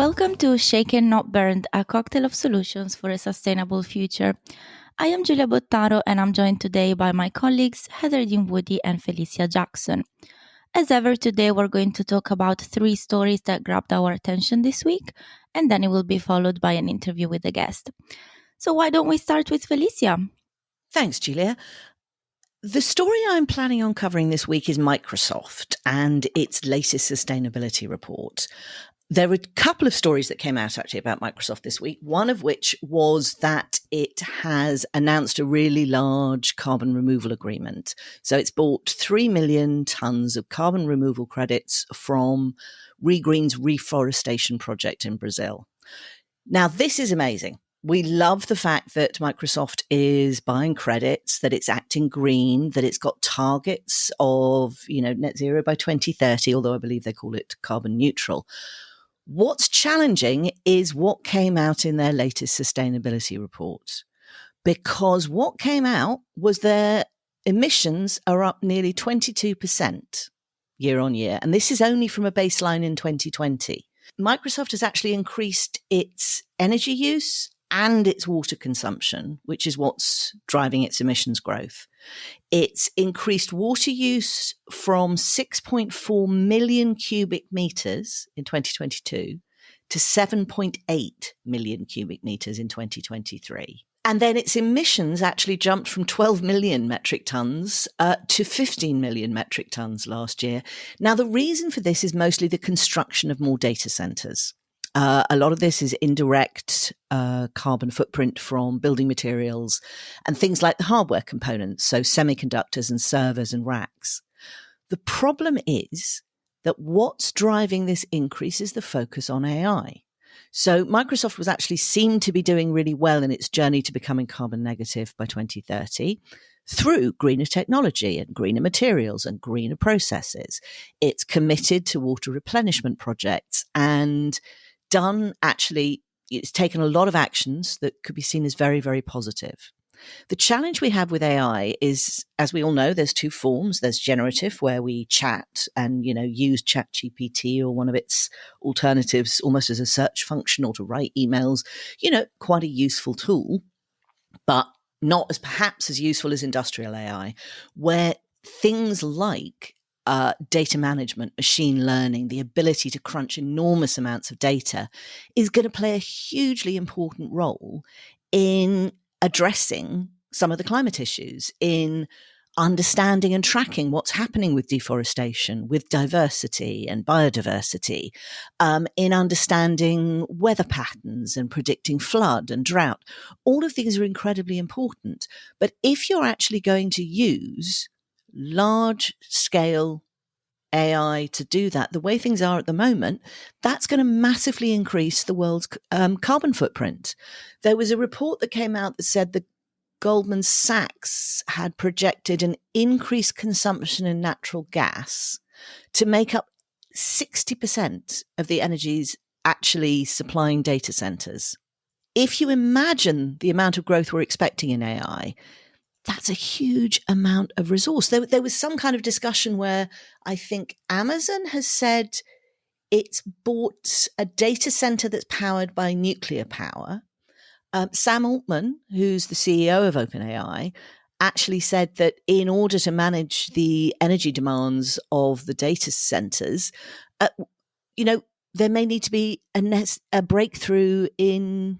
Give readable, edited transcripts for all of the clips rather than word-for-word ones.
Welcome to Shaken Not Burned, a cocktail of solutions for a sustainable future. I am Giulia Bottaro and I'm joined today by my colleagues Heather Dinwoody and Felicia Jackson. As ever, today we're going to talk about 3 stories that grabbed our attention this week, and then it will be followed by an interview with a guest. So why don't we start with Felicia? Thanks, Giulia. The story I'm planning on covering this week is Microsoft and its latest sustainability report. There were a couple of stories that came out actually about Microsoft this week, one of which was that it has announced a really large carbon removal agreement. So it's bought 3 million tons of carbon removal credits from ReGreen's reforestation project in Brazil. Now, this is amazing. We love the fact that Microsoft is buying credits, that it's acting green, that it's got targets of, net zero by 2030, although I believe they call it carbon neutral. What's challenging is what came out in their latest sustainability report, because what came out was their emissions are up nearly 22% year on year. And this is only from a baseline in 2020. Microsoft has actually increased its energy use and its water consumption, which is what's driving its emissions growth. It's increased water use from 6.4 million cubic meters in 2022 to 7.8 million cubic meters in 2023. And then its emissions actually jumped from 12 million metric tons to 15 million metric tons last year. Now, the reason for this is mostly the construction of more data centers. A lot of this is indirect carbon footprint from building materials and things like the hardware components, so semiconductors and servers and racks. The problem is that what's driving this increase is the focus on AI. So Microsoft was actually seen to be doing really well in its journey to becoming carbon negative by 2030 through greener technology and greener materials and greener processes. It's committed to water replenishment projects and it's taken a lot of actions that could be seen as very, very positive. The challenge we have with AI is, as we all know, there's 2 forms. There's generative, where we chat and, use ChatGPT or one of its alternatives almost as a search function or to write emails, quite a useful tool, but not perhaps as useful as industrial AI, where things like data management, machine learning, the ability to crunch enormous amounts of data is going to play a hugely important role in addressing some of the climate issues, in understanding and tracking what's happening with deforestation, with diversity and biodiversity, in understanding weather patterns and predicting flood and drought. All of these are incredibly important. But if you're actually going to use large-scale AI to do that, the way things are at the moment, that's going to massively increase the world's carbon footprint. There was a report that came out that said that Goldman Sachs had projected an increased consumption in natural gas to make up 60% of the energies actually supplying data centers. If you imagine the amount of growth we're expecting in AI, that's a huge amount of resource. There was some kind of discussion where I think Amazon has said it's bought a data center that's powered by nuclear power. Sam Altman, who's the CEO of OpenAI, actually said that in order to manage the energy demands of the data centers, there may need to be a breakthrough in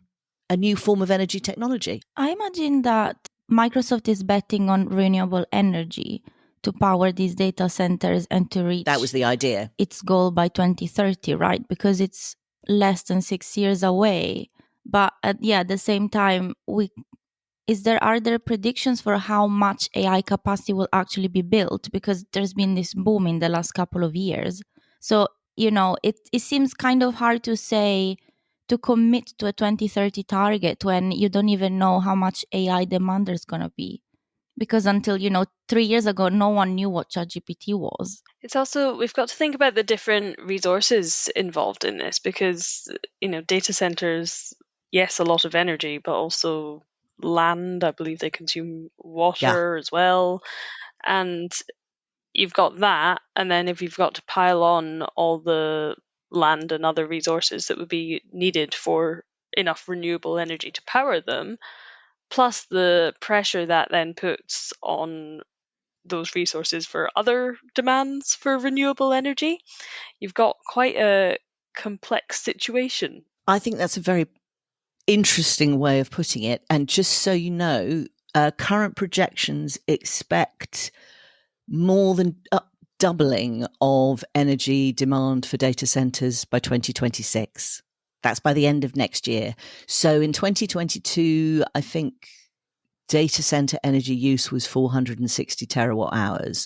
a new form of energy technology. I imagine that Microsoft is betting on renewable energy to power these data centers and to reach that was the idea, its goal by 2030, right? Because it's less than 6 years away. But at the same time, are there predictions for how much AI capacity will actually be built? Because there's been this boom in the last couple of years. So, it seems kind of hard to say, to commit to a 2030 target when you don't even know how much AI demand there's going to be. Because until, 3 years ago, no one knew what ChatGPT was. It's also, we've got to think about the different resources involved in this because, data centers, yes, a lot of energy, but also land. I believe they consume water as well. And you've got that. And then if you've got to pile on all the land and other resources that would be needed for enough renewable energy to power them, plus the pressure that then puts on those resources for other demands for renewable energy, you've got quite a complex situation. I think that's a very interesting way of putting it. And just so you know, current projections expect more than doubling of energy demand for data centers by 2026. That's by the end of next year. So in 2022, I think data center energy use was 460 terawatt hours.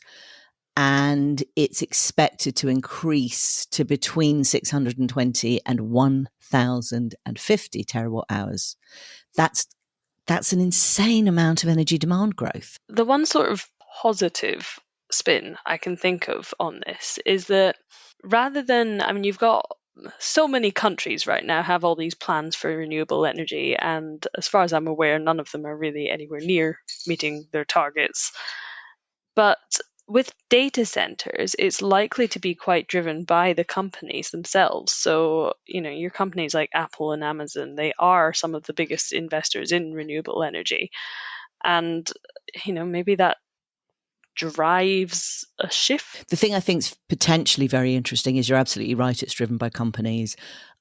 And it's expected to increase to between 620 and 1,050 terawatt hours. That's an insane amount of energy demand growth. The one sort of positive spin I can think of on this is that rather than, I mean, you've got so many countries right now have all these plans for renewable energy, and as far as I'm aware, none of them are really anywhere near meeting their targets. But with data centers, it's likely to be quite driven by the companies themselves. So, your companies like Apple and Amazon, they are some of the biggest investors in renewable energy. And, maybe that drives a shift. The thing I think is potentially very interesting is you're absolutely right. It's driven by companies,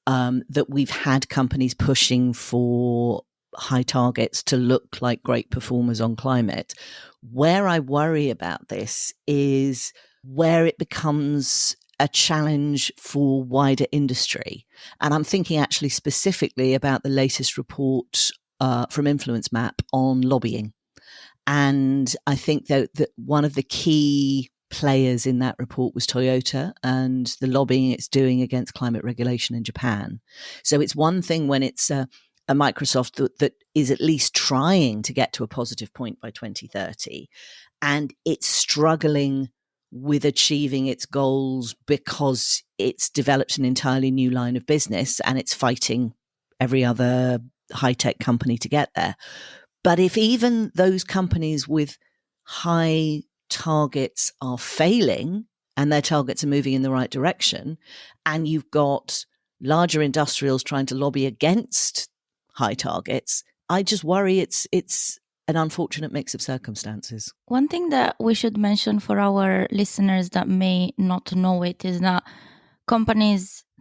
that we've had companies pushing for high targets to look like great performers on climate. Where I worry about this is where it becomes a challenge for wider industry. And I'm thinking actually specifically about the latest report from Influence Map on lobbying. And I think that one of the key players in that report was Toyota and the lobbying it's doing against climate regulation in Japan. So it's one thing when it's a Microsoft that is at least trying to get to a positive point by 2030, and it's struggling with achieving its goals because it's developed an entirely new line of business and it's fighting every other high-tech company to get there. But if even those companies with high targets are failing and their targets are moving in the right direction, and you've got larger industrials trying to lobby against high targets, I just worry it's an unfortunate mix of circumstances. One thing that we should mention for our listeners that may not know it is that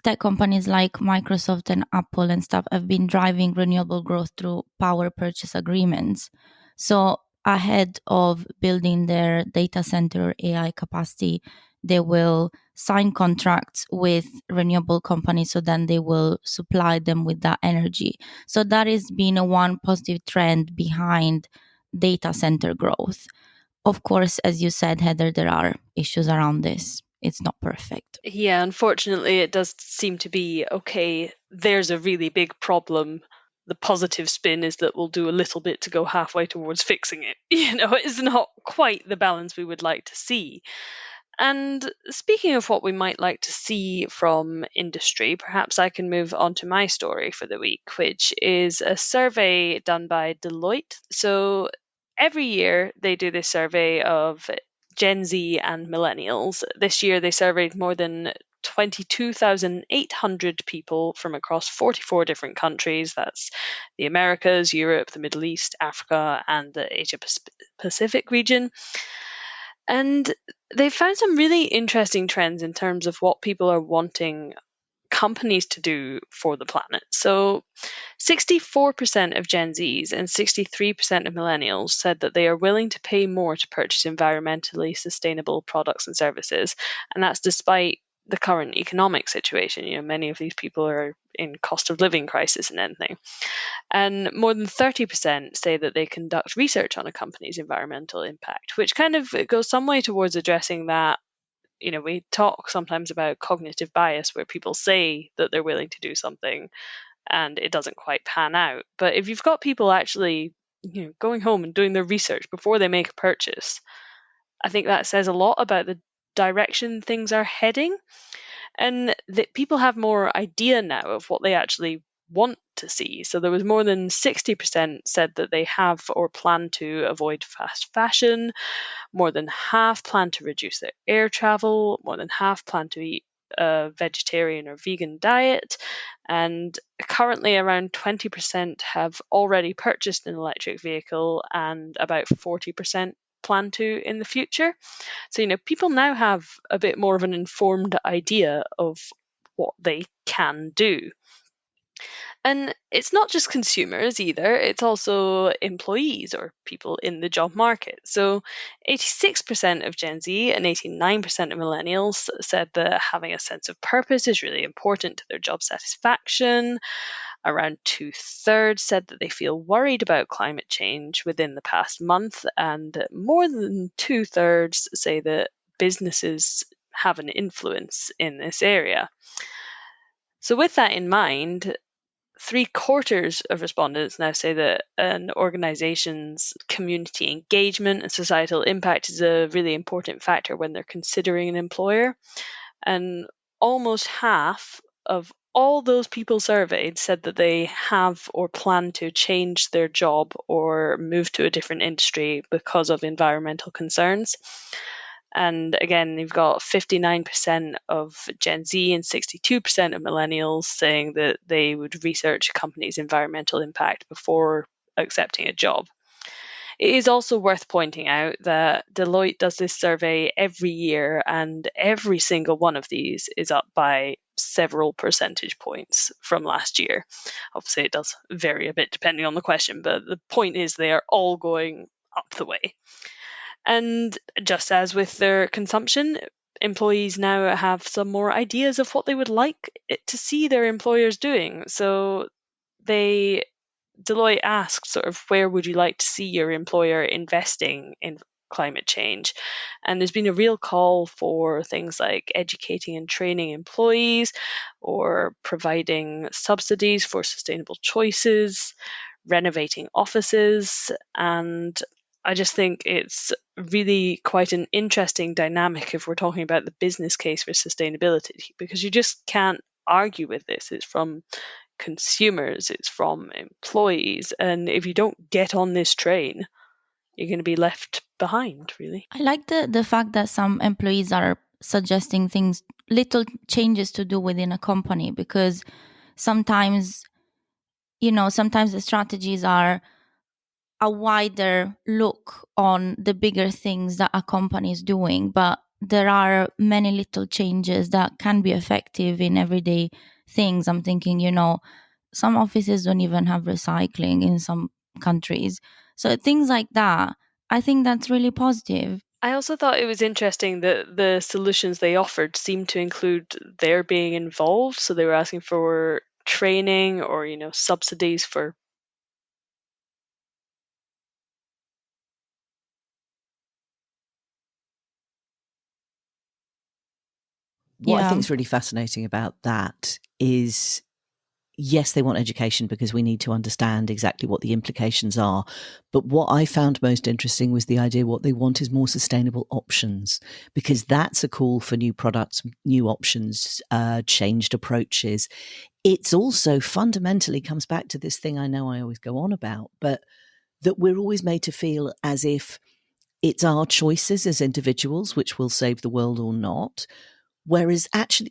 tech companies like Microsoft and Apple and stuff have been driving renewable growth through power purchase agreements. So ahead of building their data center AI capacity, they will sign contracts with renewable companies, so then they will supply them with that energy. So that has been a one positive trend behind data center growth. Of course, as you said, Heather, there are issues around this. It's not perfect. Yeah, unfortunately, it does seem to be okay, there's a really big problem. The positive spin is that we'll do a little bit to go halfway towards fixing it. It's not quite the balance we would like to see. And speaking of what we might like to see from industry, perhaps I can move on to my story for the week, which is a survey done by Deloitte. So every year they do this survey of Gen Z and millennials. This year they surveyed more than 22,800 people from across 44 different countries. That's the Americas, Europe, the Middle East, Africa, and the Asia Pacific region. And they found some really interesting trends in terms of what people are wanting companies to do for the planet. So 64% of Gen Zs and 63% of millennials said that they are willing to pay more to purchase environmentally sustainable products and services. And that's despite the current economic situation. Many of these people are in cost of living crisis and anything. And more than 30% say that they conduct research on a company's environmental impact, which kind of goes some way towards addressing that. We talk sometimes about cognitive bias where people say that they're willing to do something and it doesn't quite pan out. But if you've got people actually going home and doing their research before they make a purchase, I think that says a lot about the direction things are heading, and that people have more idea now of what they actually want to see. So there was more than 60% said that they have or plan to avoid fast fashion. More than half plan to reduce their air travel. More than half plan to eat a vegetarian or vegan diet, and currently around 20% have already purchased an electric vehicle, and about 40% plan to in the future. So, people now have a bit more of an informed idea of what they can do. And it's not just consumers either, it's also employees or people in the job market. So 86% of Gen Z and 89% of millennials said that having a sense of purpose is really important to their job satisfaction. Around two-thirds said that they feel worried about climate change within the past month, and more than two-thirds say that businesses have an influence in this area. So, with that in mind, three-quarters of respondents now say that an organization's community engagement and societal impact is a really important factor when they're considering an employer. And almost half of all those people surveyed said that they have or plan to change their job or move to a different industry because of environmental concerns. And again, you've got 59% of Gen Z and 62% of millennials saying that they would research a company's environmental impact before accepting a job. It is also worth pointing out that Deloitte does this survey every year, and every single one of these is up by several percentage points from last year. Obviously, it does vary a bit depending on the question, but the point is they are all going up the way. And just as with their consumption, employees now have some more ideas of what they would like to see their employers doing. So Deloitte asked sort of where would you like to see your employer investing in climate change? And there's been a real call for things like educating and training employees, or providing subsidies for sustainable choices, renovating offices. And I just think it's really quite an interesting dynamic if we're talking about the business case for sustainability, because you just can't argue with this. It's from consumers, it's from employees, and if you don't get on this train, you're going to be left behind, really. I like the fact that some employees are suggesting things, little changes to do within a company, because sometimes, sometimes the strategies are a wider look on the bigger things that a company is doing, but there are many little changes that can be effective in everyday things. I'm thinking, some offices don't even have recycling in some countries. So things like that, I think that's really positive. I also thought it was interesting that the solutions they offered seemed to include their being involved. So they were asking for training or, subsidies for. What I Yeah. think is really fascinating about that is, yes, they want education because we need to understand exactly what the implications are. But what I found most interesting was the idea what they want is more sustainable options, because that's a call for new products, new options, changed approaches. It's also fundamentally comes back to this thing I know I always go on about, but that we're always made to feel as if it's our choices as individuals which will save the world or not. Whereas actually,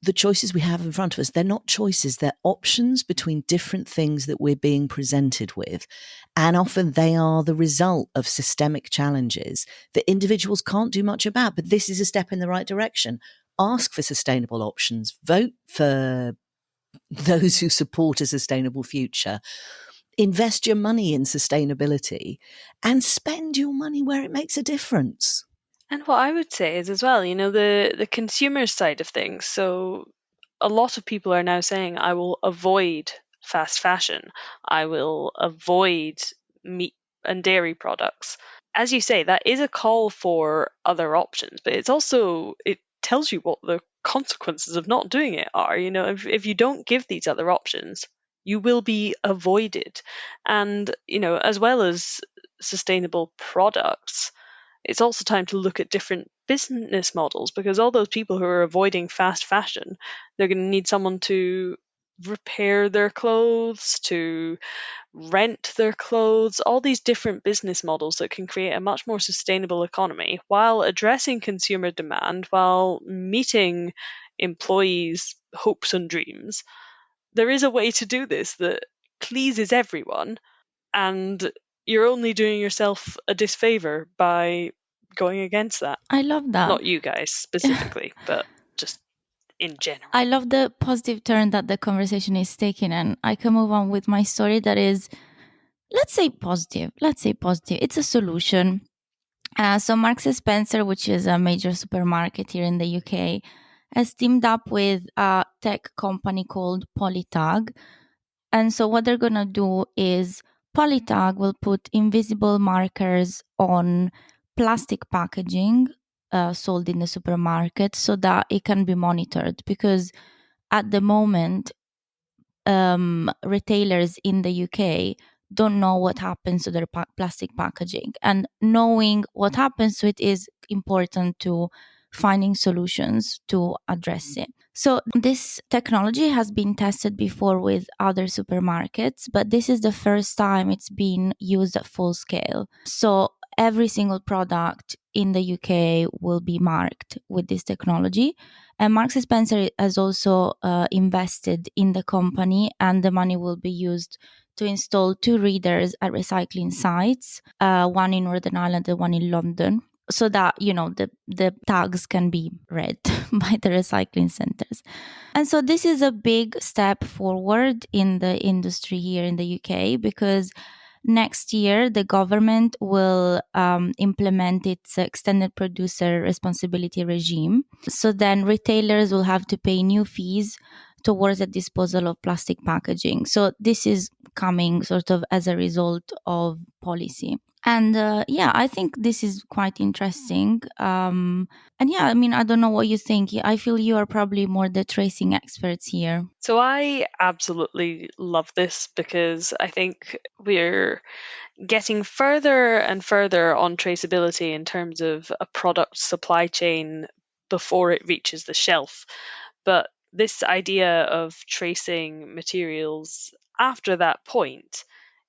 the choices we have in front of us, they're not choices, they're options between different things that we're being presented with. And often they are the result of systemic challenges that individuals can't do much about. But this is a step in the right direction. Ask for sustainable options, vote for those who support a sustainable future, invest your money in sustainability, and spend your money where it makes a difference. And what I would say is as well, the consumer side of things. So a lot of people are now saying, I will avoid fast fashion. I will avoid meat and dairy products. As you say, that is a call for other options, but it tells you what the consequences of not doing it are. If you don't give these other options, you will be avoided. And, as well as sustainable products, it's also time to look at different business models, because all those people who are avoiding fast fashion, they're going to need someone to repair their clothes, to rent their clothes, all these different business models that can create a much more sustainable economy while addressing consumer demand, while meeting employees' hopes and dreams. There is a way to do this that pleases everyone, and you're only doing yourself a disfavor by going against that. I love that. Not you guys specifically, but just in general. I love the positive turn that the conversation is taking, and I can move on with my story that is, let's say positive. Let's say positive. It's a solution. So Marks and Spencer, which is a major supermarket here in the UK, has teamed up with a tech company called Polytag. And so what they're going to do is Polytag will put invisible markers on plastic packaging sold in the supermarket so that it can be monitored. Because at the moment, retailers in the UK don't know what happens to their plastic packaging. And knowing what happens to it is important to finding solutions to address it. So this technology has been tested before with other supermarkets, but this is the first time it's been used at full scale. So every single product in the UK will be marked with this technology. And Marks and Spencer has also invested in the company, and the money will be used to install 2 readers at recycling sites, one in Northern Ireland and one in London, so that, the tags can be read by the recycling centers. And so this is a big step forward in the industry here in the UK, because next year the government will implement its extended producer responsibility regime. So then retailers will have to pay new fees towards the disposal of plastic packaging. So this is coming sort of as a result of policy. And I think this is quite interesting. And I don't know what you think. I feel you are probably more the tracing experts here. So I absolutely love this because I think we're getting further and further on traceability in terms of a product supply chain before it reaches the shelf. But this idea of tracing materials after that point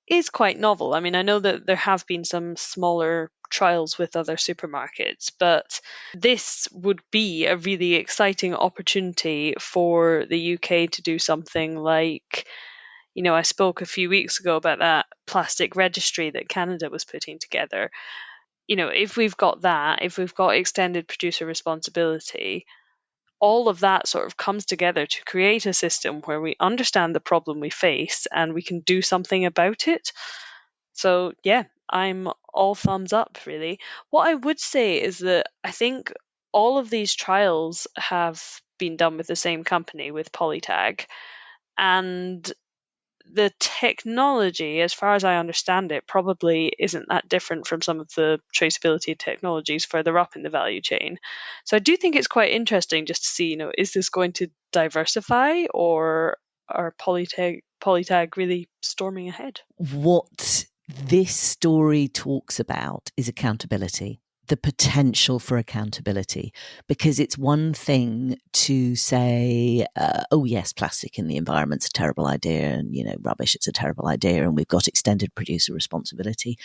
is quite novel. I mean, I know that there have been some smaller trials with other supermarkets, but this would be a really exciting opportunity for the UK to do something like, I spoke a few weeks ago about that plastic registry that Canada was putting together. If we've got that, if we've got extended producer responsibility, all of that sort of comes together to create a system where we understand the problem we face and we can do something about it. So, yeah, I'm all thumbs up, really. What I would say is that I think all of these trials have been done with the same company, with Polytag, and the technology, as far as I understand it, probably isn't that different from some of the traceability technologies further up in the value chain. So I do think it's quite interesting just to see, is this going to diversify, or are Polytag really storming ahead? What this story talks about is accountability, the potential for accountability, because it's one thing to say, oh yes, plastic in the environment's a terrible idea, and rubbish, it's a terrible idea, and we've got extended producer responsibility,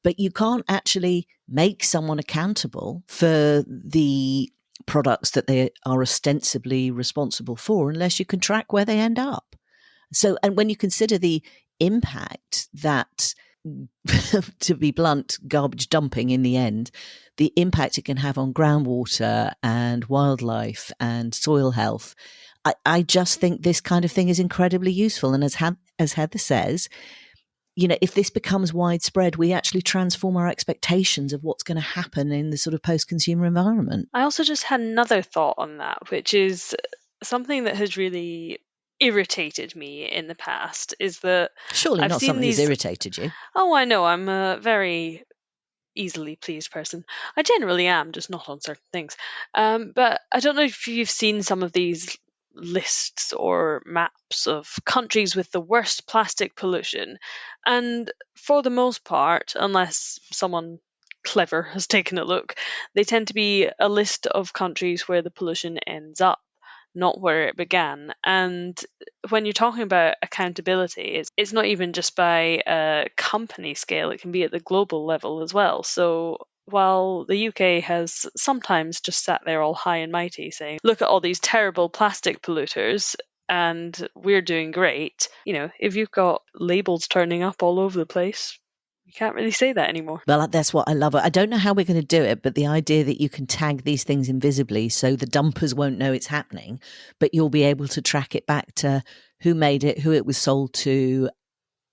but you can't actually make someone accountable for the products that they are ostensibly responsible for unless you can track where they end up. So, and when you consider the impact that, to be blunt, garbage dumping in the end, the impact it can have on groundwater and wildlife and soil health, I just think this kind of thing is incredibly useful. And as Heather says, if this becomes widespread, we actually transform our expectations of what's going to happen in the sort of post-consumer environment. I also just had another thought on that, which is something that has really irritated me in the past, is that Surely I've not seen something that's these. irritated you. Oh, I know, I'm a very easily pleased person. I generally am, just not on certain things. But I don't know if you've seen some of these lists or maps of countries with the worst plastic pollution. And for the most part, unless someone clever has taken a look, they tend to be a list of countries where the pollution ends up, not where it began. And when you're talking about accountability, it's not even just by a company scale, it can be at the global level as well. So while the UK has sometimes just sat there all high and mighty saying, look at all these terrible plastic polluters and we're doing great, if you've got labels turning up all over the place, you can't really say that anymore. Well, that's what I love. I don't know how we're going to do it, but the idea that you can tag these things invisibly so the dumpers won't know it's happening, but you'll be able to track it back to who made it, who it was sold to,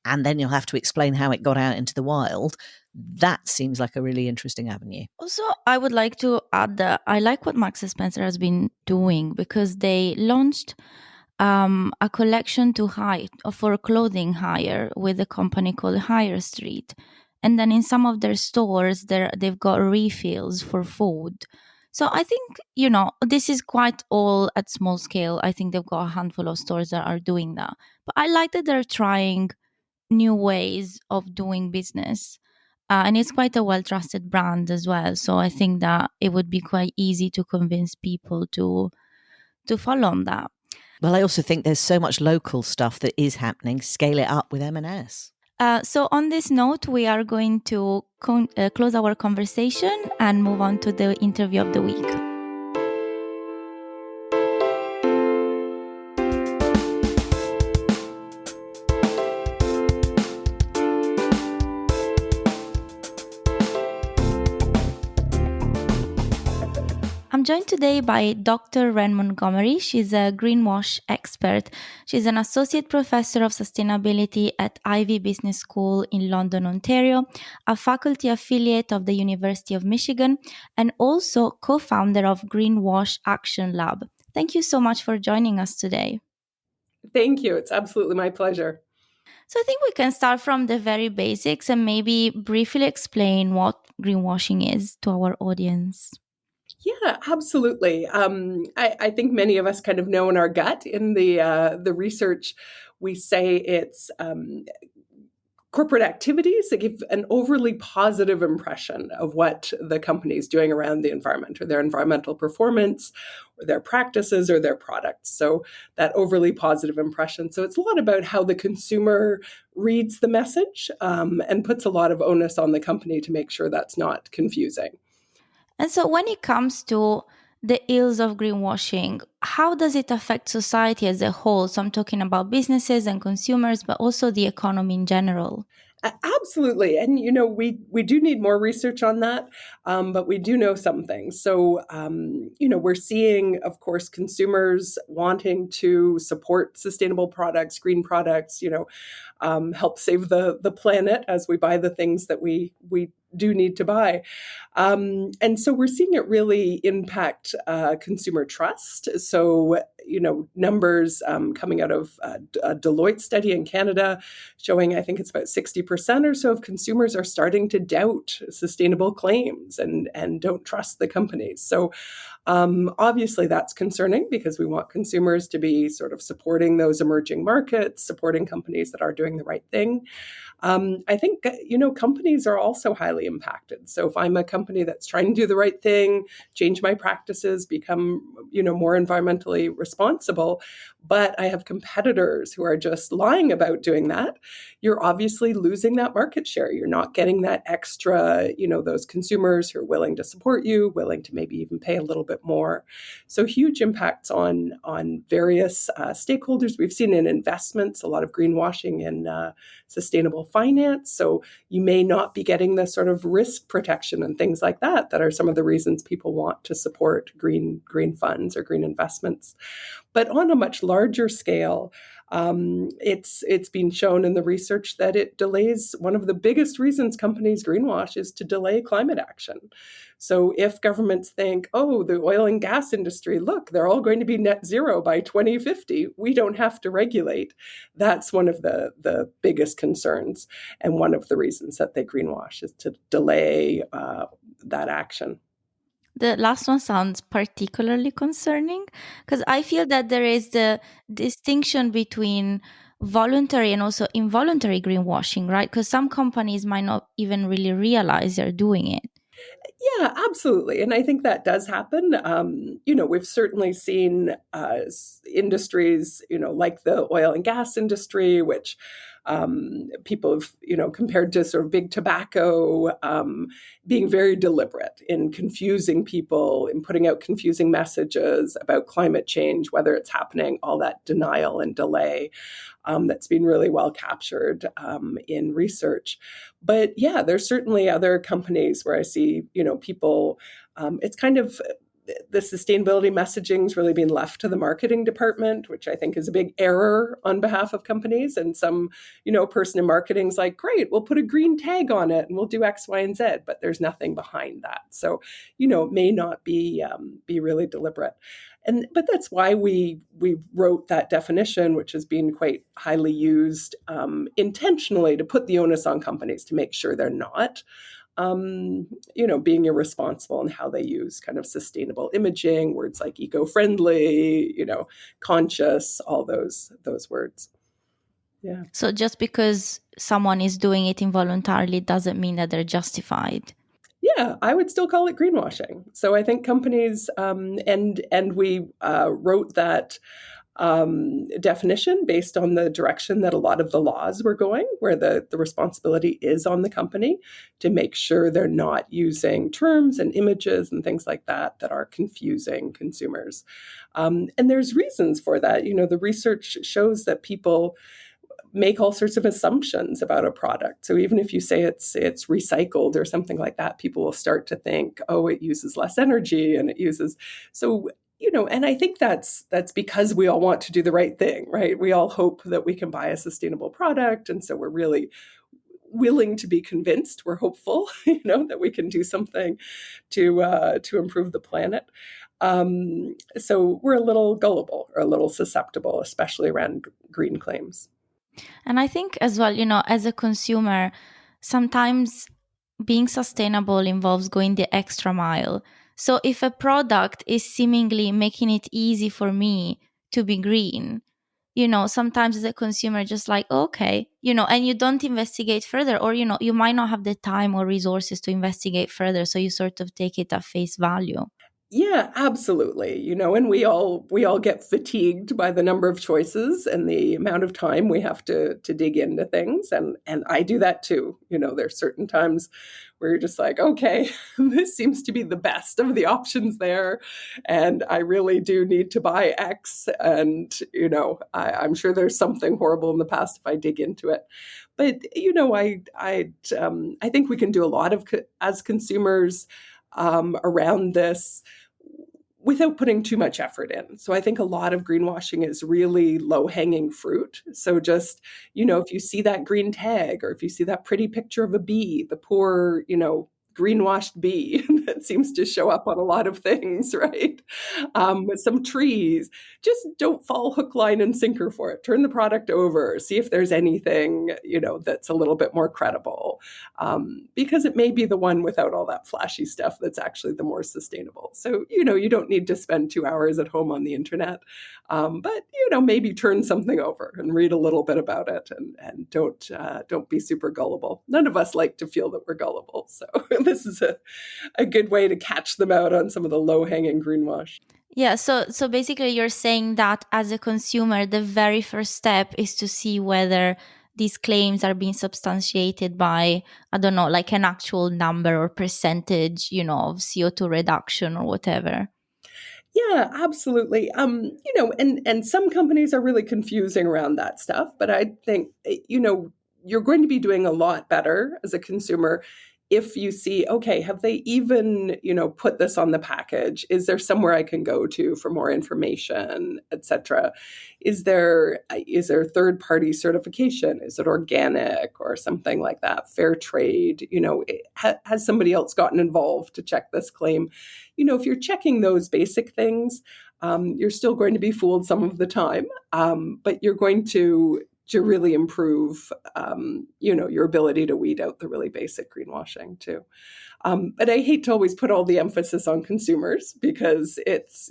and then you'll have to explain how it got out into the wild. That seems like a really interesting avenue. Also, I would like to add that I like what Marks& Spencer has been doing, because they launched a collection to hire for clothing hire with a company called Hire Street, and then in some of their stores, they've got refills for food. So I think this is quite all at small scale. I think they've got a handful of stores that are doing that, but I like that they're trying new ways of doing business. And it's quite a well trusted brand as well. So I think that it would be quite easy to convince people to follow on that. Well, I also think there's so much local stuff that is happening. Scale it up with M&S. So on this note, we are going to close our conversation and move on to the interview of the week. I'm joined today by Dr. Ren Montgomery. She's a greenwash expert. She's an associate professor of sustainability at Ivey Business School in London, Ontario, a faculty affiliate of the University of Michigan, and also co-founder of Greenwash Action Lab. Thank you so much for joining us today. Thank you. It's absolutely my pleasure. So I think we can start from the very basics and maybe briefly explain what greenwashing is to our audience. Yeah, absolutely. I think many of us kind of know in our gut in the research, we say it's corporate activities that give an overly positive impression of what the company is doing around the environment or their environmental performance or their practices or their products. So that overly positive impression. So it's a lot about how the consumer reads the message and puts a lot of onus on the company to make sure that's not confusing. And so when it comes to the ills of greenwashing, how does it affect society as a whole? So I'm talking about businesses and consumers, but also the economy in general. Absolutely. And, we do need more research on that, but we do know some things. So, we're seeing, of course, consumers wanting to support sustainable products, green products, help save the planet as we buy the things that we do need to buy. And so we're seeing it really impact consumer trust. So, numbers coming out of a Deloitte study in Canada showing, I think it's about 60% or so of consumers are starting to doubt sustainable claims and don't trust the companies. So obviously that's concerning because we want consumers to be sort of supporting those emerging markets, supporting companies that are doing the right thing. I think, companies are also highly impacted. So if I'm a company that's trying to do the right thing, change my practices, become, more environmentally responsible, but I have competitors who are just lying about doing that, you're obviously losing that market share. You're not getting that extra, those consumers who are willing to support you, willing to maybe even pay a little bit more. So huge impacts on various stakeholders. We've seen in investments, a lot of greenwashing in sustainable finance. So you may not be getting the sort of risk protection and things like that are some of the reasons people want to support green funds or green investments. But on a much larger scale, it's been shown in the research that it delays. One of the biggest reasons companies greenwash is to delay climate action. So if governments think, oh, the oil and gas industry, look, they're all going to be net zero by 2050, we don't have to regulate. That's one of the biggest concerns. And one of the reasons that they greenwash is to delay that action. The last one sounds particularly concerning because I feel that there is the distinction between voluntary and also involuntary greenwashing, right? Because some companies might not even really realize they're doing it. Yeah, absolutely. And I think that does happen. We've certainly seen industries, like the oil and gas industry, which people have, compared to sort of big tobacco, being very deliberate in confusing people, in putting out confusing messages about climate change, whether it's happening, all that denial and delay. That's been really well captured in research. But yeah, there's certainly other companies where I see, people, it's kind of the sustainability messaging's really been left to the marketing department, which I think is a big error on behalf of companies. And some, person in marketing's like, great, we'll put a green tag on it and we'll do X, Y, and Z, but there's nothing behind that. So, it may not be really deliberate. But that's why we wrote that definition, which has been quite highly used intentionally to put the onus on companies to make sure they're not, being irresponsible in how they use kind of sustainable imaging, words like eco-friendly, conscious, all those words. Yeah. So just because someone is doing it involuntarily doesn't mean that they're justified. Yeah, I would still call it greenwashing. So I think companies, and we wrote that definition based on the direction that a lot of the laws were going, where the responsibility is on the company to make sure they're not using terms and images and things like that are confusing consumers. And there's reasons for that. The research shows that people make all sorts of assumptions about a product. So even if you say it's recycled or something like that, people will start to think, oh, it uses less energy and it uses so. And I think that's because we all want to do the right thing, right? We all hope that we can buy a sustainable product, and so we're really willing to be convinced. We're hopeful, that we can do something to improve the planet. So we're a little gullible or a little susceptible, especially around green claims. And I think as well, as a consumer, sometimes being sustainable involves going the extra mile. So if a product is seemingly making it easy for me to be green, sometimes as a consumer, just like, okay, and you don't investigate further, or, you might not have the time or resources to investigate further. So you sort of take it at face value. Yeah, absolutely. And we all get fatigued by the number of choices and the amount of time we have to dig into things. And I do that too. There's certain times where you're just like, okay, this seems to be the best of the options there. And I really do need to buy X. And, I'm sure there's something horrible in the past if I dig into it. But, I think we can do a lot of as consumers around this without putting too much effort in. So I think a lot of greenwashing is really low-hanging fruit. So just, if you see that green tag or if you see that pretty picture of a bee, the poor, greenwashed bee that seems to show up on a lot of things, right? With some trees, just don't fall hook, line, and sinker for it. Turn the product over, see if there's anything, that's a little bit more credible, because it may be the one without all that flashy stuff that's actually the more sustainable. So, you don't need to spend 2 hours at home on the internet, but, maybe turn something over and read a little bit about it, and don't be super gullible. None of us like to feel that we're gullible, so this is a good way to catch them out on some of the low-hanging greenwash. Yeah, so basically you're saying that as a consumer, the very first step is to see whether these claims are being substantiated by, I don't know, like an actual number or percentage, of CO2 reduction or whatever. Yeah, absolutely. And some companies are really confusing around that stuff, but I think, you're going to be doing a lot better as a consumer if you see, okay, have they even, put this on the package? Is there somewhere I can go to for more information, et cetera? Is there third-party certification? Is it organic or something like that? Fair trade? Has somebody else gotten involved to check this claim? If you're checking those basic things, you're still going to be fooled some of the time, but you're going to really improve, your ability to weed out the really basic greenwashing too. But I hate to always put all the emphasis on consumers because it's,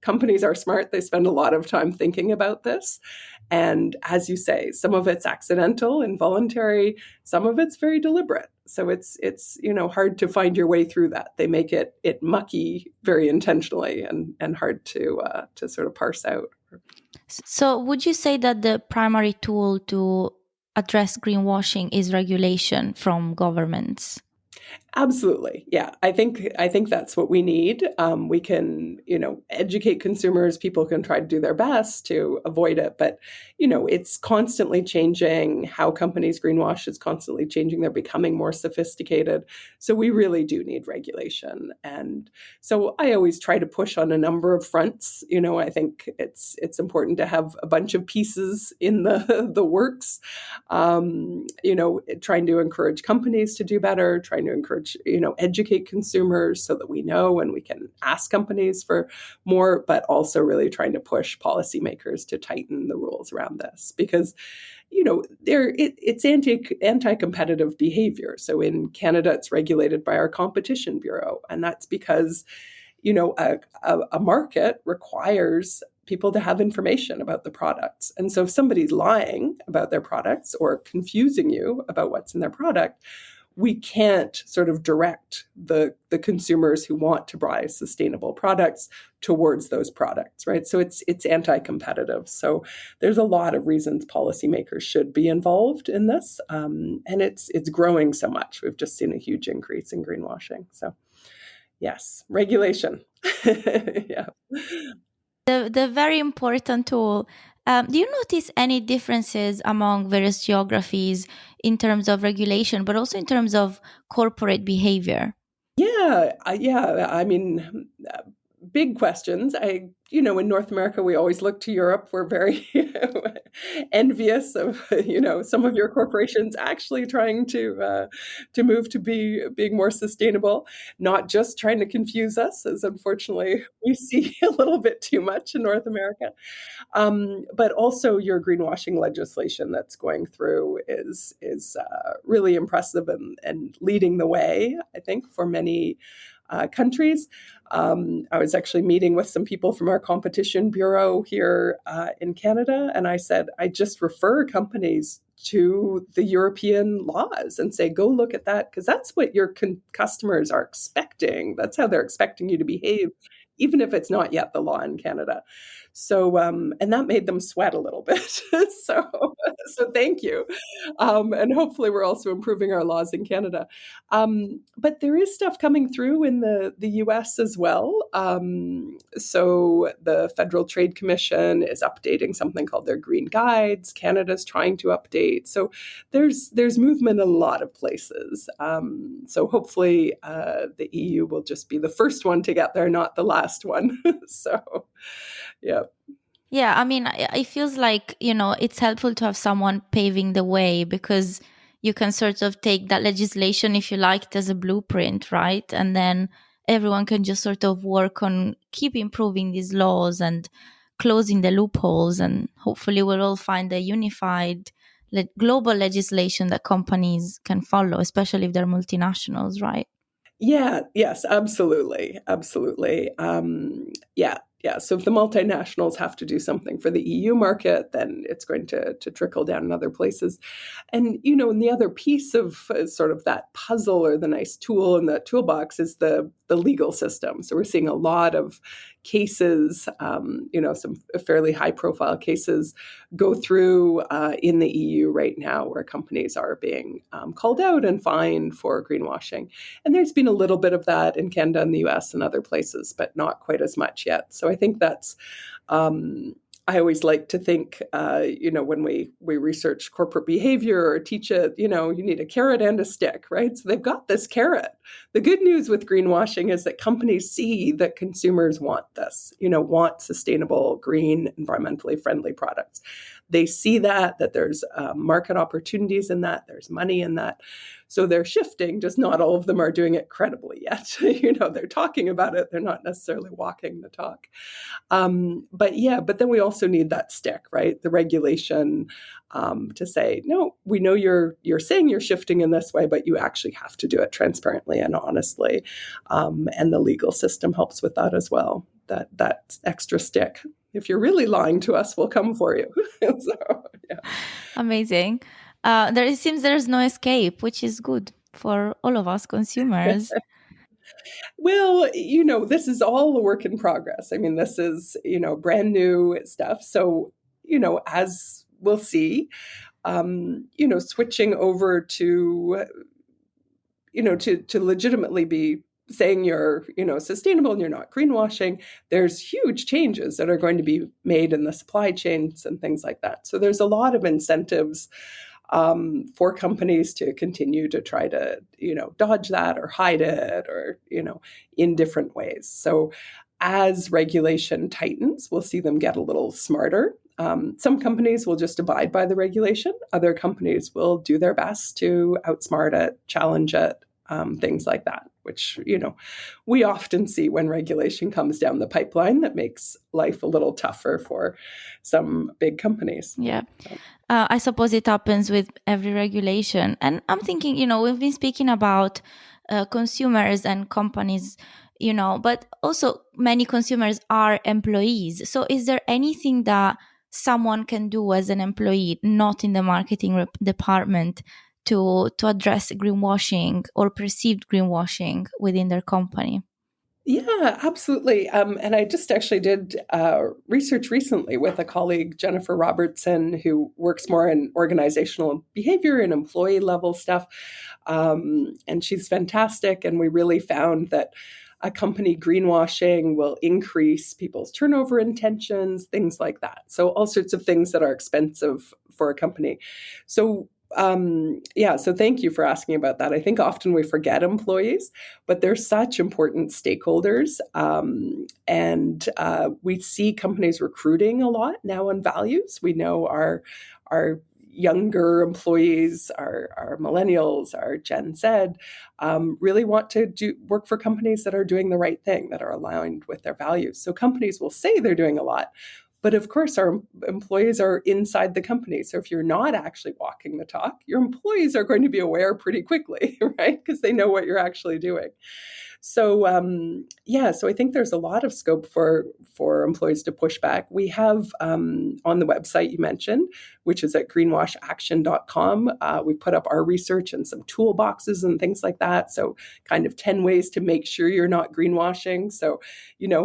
companies are smart. They spend a lot of time thinking about this. And as you say, some of it's accidental, involuntary, some of it's very deliberate. So it's hard to find your way through that. They make it mucky very intentionally and hard to sort of parse out. So would you say that the primary tool to address greenwashing is regulation from governments? Absolutely. Yeah. I think that's what we need. We can, educate consumers. People can try to do their best to avoid it, but, it's constantly changing. How companies greenwash is constantly changing. They're becoming more sophisticated. So we really do need regulation. And so I always try to push on a number of fronts. I think it's important to have a bunch of pieces in the works. Trying to encourage companies to do better, trying to encourage, educate consumers so that we know and we can ask companies for more, but also really trying to push policymakers to tighten the rules around this because, it's anti-competitive behavior. So in Canada, it's regulated by our Competition Bureau, and that's because, a market requires people to have information about the products. And so if somebody's lying about their products or confusing you about what's in their product, we can't sort of direct the consumers who want to buy sustainable products towards those products, right? So it's anti-competitive. So there's a lot of reasons policymakers should be involved in this, and it's growing so much. We've just seen a huge increase in greenwashing. So yes, regulation. Yeah. The very important tool. Do you notice any differences among various geographies in terms of regulation, but also in terms of corporate behavior? Yeah, I mean, big questions. In North America, we always look to Europe. We're very envious of, some of your corporations actually trying to move to being more sustainable, not just trying to confuse us, as unfortunately we see a little bit too much in North America. But also your greenwashing legislation that's going through is really impressive and leading the way, I think, for many countries. I was actually meeting with some people from our Competition Bureau here in Canada, and I said, I just refer companies to the European laws and say, go look at that, because that's what your customers are expecting. That's how they're expecting you to behave, even if it's not yet the law in Canada. So, and that made them sweat a little bit. so thank you. And hopefully we're also improving our laws in Canada. But there is stuff coming through in the US as well. So the Federal Trade Commission is updating something called their Green Guides. Canada's trying to update. So there's movement in a lot of places. So hopefully the EU will just be the first one to get there, not the last one. So, yeah. Yeah, I mean, it feels like, it's helpful to have someone paving the way because you can sort of take that legislation, if you like, as a blueprint, right? And then everyone can just sort of work on keep improving these laws and closing the loopholes. And hopefully we'll all find a unified global legislation that companies can follow, especially if they're multinationals, right? Yeah, yes, absolutely. Absolutely. Yeah. Yeah. So if the multinationals have to do something for the EU market, then it's going to trickle down in other places. And, and the other piece of sort of that puzzle or the nice tool in the toolbox is the legal system. So we're seeing a lot of cases, some fairly high profile cases go through in the EU right now where companies are being called out and fined for greenwashing. And there's been a little bit of that in Canada and the US and other places, but not quite as much yet. So I think that's, I always like to think, when we research corporate behavior or teach it, you need a carrot and a stick, right? So they've got this carrot. The good news with greenwashing is that companies see that consumers want this, want sustainable, green, environmentally friendly products. They see that there's market opportunities in that, there's money in that. So they're shifting, just not all of them are doing it credibly yet. They're talking about it. They're not necessarily walking the talk. But then we also need that stick, right? The regulation to say, no, we know you're saying you're shifting in this way, but you actually have to do it transparently and honestly. And the legal system helps with that as well. That extra stick. If you're really lying to us, we'll come for you. So, yeah. Amazing. It seems there's no escape, which is good. for all of us consumers. Well, this is all a work in progress. I mean, this is, brand new stuff. So, as we'll see, switching over to, to legitimately be saying you're, sustainable and you're not greenwashing, there's huge changes that are going to be made in the supply chains and things like that. So there's a lot of incentives for companies to continue to try to, dodge that or hide it or, in different ways. So as regulation tightens, we'll see them get a little smarter. Some companies will just abide by the regulation. Other companies will do their best to outsmart it, challenge it, things like that, which, we often see when regulation comes down the pipeline that makes life a little tougher for some big companies. Yeah. I suppose it happens with every regulation. And I'm thinking, we've been speaking about consumers and companies, but also many consumers are employees. So is there anything that someone can do as an employee, not in the marketing department, to address greenwashing or perceived greenwashing within their company? Yeah, absolutely. And I just actually did research recently with a colleague, Jennifer Robertson, who works more in organizational behavior and employee level stuff. And she's fantastic. And we really found that a company greenwashing will increase people's turnover intentions, things like that. So all sorts of things that are expensive for a company. So so thank you for asking about that. I think often we forget employees, but they're such important stakeholders. And we see companies recruiting a lot now on values. We know our younger employees, our millennials, our Gen Z, really want to work for companies that are doing the right thing, that are aligned with their values. So companies will say they're doing a lot, but of course, our employees are inside the company. So if you're not actually walking the talk, your employees are going to be aware pretty quickly, right? Because they know what you're actually doing. So so I think there's a lot of scope for employees to push back. We have on the website you mentioned, which is at greenwashaction.com, we put up our research and some toolboxes and things like that. So kind of 10 ways to make sure you're not greenwashing. So,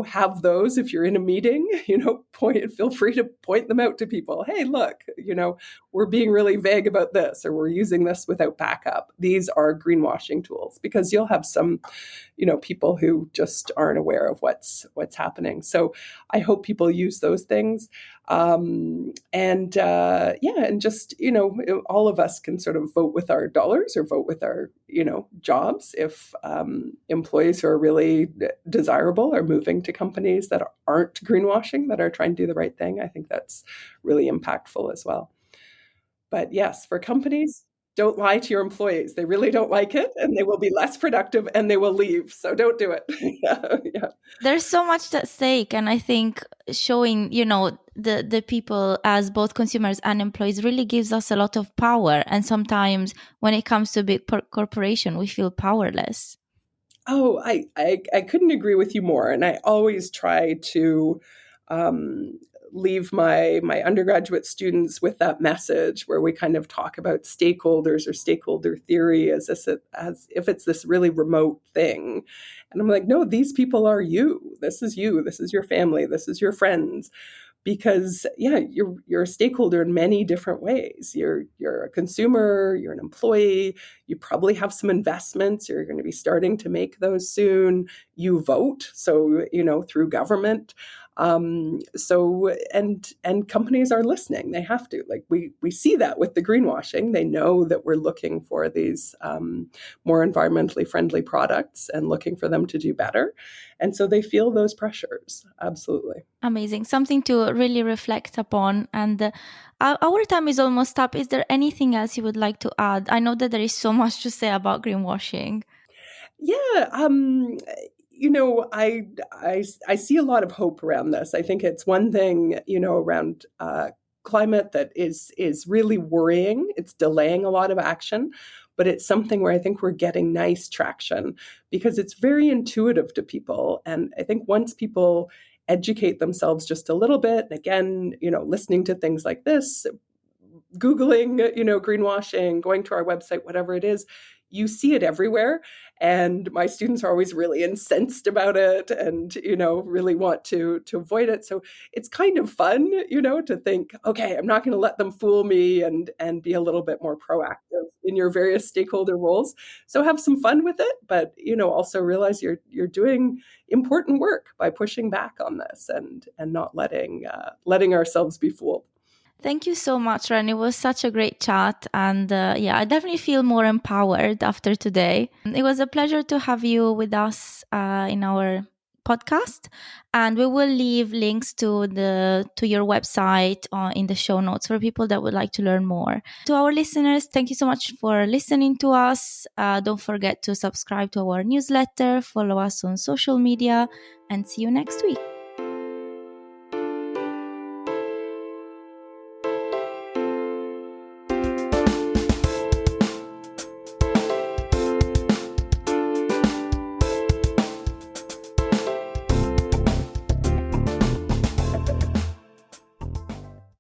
have those if you're in a meeting, feel free to point them out to people. Hey, look, we're being really vague about this, or we're using this without backup. These are greenwashing tools, because you'll have some people who just aren't aware of what's happening. So I hope people use those things. And just, all of us can sort of vote with our dollars or vote with our, jobs. If employees who are really desirable are moving to companies that aren't greenwashing, that are trying to do the right thing, I think that's really impactful as well. But yes, for companies, don't lie to your employees. They really don't like it, and they will be less productive, and they will leave. So don't do it. Yeah. There's so much at stake, and I think showing, the people as both consumers and employees really gives us a lot of power. And sometimes when it comes to a big corporation, we feel powerless. Oh, I couldn't agree with you more. And I always try to leave my undergraduate students with that message, where we kind of talk about stakeholders or stakeholder theory as if it's this really remote thing. And I'm like, no, these people are you. This is you. This is your family. This is your friends. Because you're a stakeholder in many different ways. You're a consumer, you're an employee, you probably have some investments, you're going to be starting to make those soon. You vote, so through government. And companies are listening. They have to. Like we see that with the greenwashing. They know that we're looking for these more environmentally friendly products and looking for them to do better. And so they feel those pressures. Absolutely. Amazing. Something to really reflect upon. And our time is almost up. Is there anything else you would like to add? I know that there is so much to say about greenwashing. Yeah, I see a lot of hope around this. I think it's one thing, around climate that is really worrying. It's delaying a lot of action, but it's something where I think we're getting nice traction, because it's very intuitive to people. And I think once people educate themselves just a little bit, and again, listening to things like this, Googling, greenwashing, going to our website, whatever it is, you see it everywhere. And my students are always really incensed about it and, really want to avoid it. So it's kind of fun, to think, okay, I'm not going to let them fool me, and be a little bit more proactive in your various stakeholder roles. So have some fun with it, but, also realize you're doing important work by pushing back on this and not letting ourselves be fooled. Thank you so much, Ren. It was such a great chat. And I definitely feel more empowered after today. It was a pleasure to have you with us in our podcast. And we will leave links to your website in the show notes for people that would like to learn more. To our listeners, thank you so much for listening to us. Don't forget to subscribe to our newsletter, follow us on social media, and see you next week.